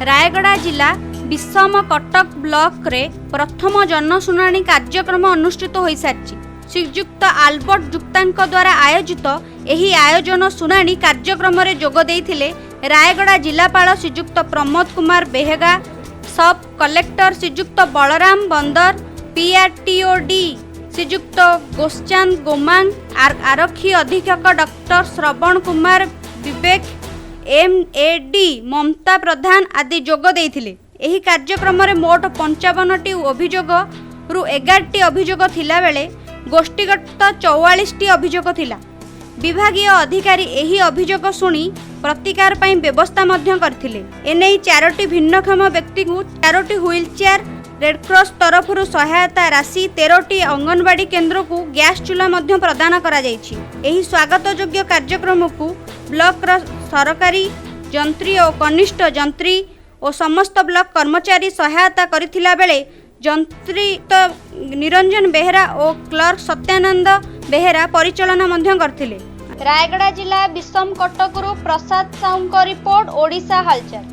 रायगड़ा जिला विषम कटक ब्लॉक रे प्रथम जनशुणाणी कार्यक्रम अनुष्ठित हो सारी। श्रीजुक्त आल्बर्ट जुक्तांक द्वारा आयोजित एही आयोजन शुणाणी कार्यक्रम रे जोग देइथिले रायगड़ा जिलापाल श्रीजुक्त प्रमोद कुमार बेहेगा, सब कलेक्टर श्रीजुक्त बलराम बंदर, पीआरटीओडी श्रीजुक्त गोस्चांद गोमांग, आरक्षी अधीक्षक डॉक्टर श्रवण कुमार विवेक, एमएडी ममता प्रधान आदि जोग देइथिले। एही कार्यक्रम रे मोट 55टी अभियोग रु 11टी अभियोग थिला बेले गोष्ठीगत 44टी अभियोग थिला। विभागीय अधिकारी एही अभियोग सुनी प्रतिकार पई व्यवस्था मध्य करथिले। एनै 4टी भिन्नक्षम व्यक्ति को 4टी व्हील चेयर, रेडक्रॉस तरफ सहायता राशि, 13टी अंगनवाड़ी केन्द्र को गैस चूल्हा मध्य प्रदान करा जायछि। एही स्वागत योग्य कार्यक्रम को ब्लॉक सरकारी जंत्री और कनिष्ठ जंत्री और समस्त ब्लॉक कर्मचारी सहायता करथिला बेले जंत्री निरंजन बेहेरा और क्लर्क सत्यानंद बेहेरा परिचालन मध्य करथिले। रायगड़ा जिला विषम कटकरू प्रसाद साहू रिपोर्ट, ओडिशा हालचाल।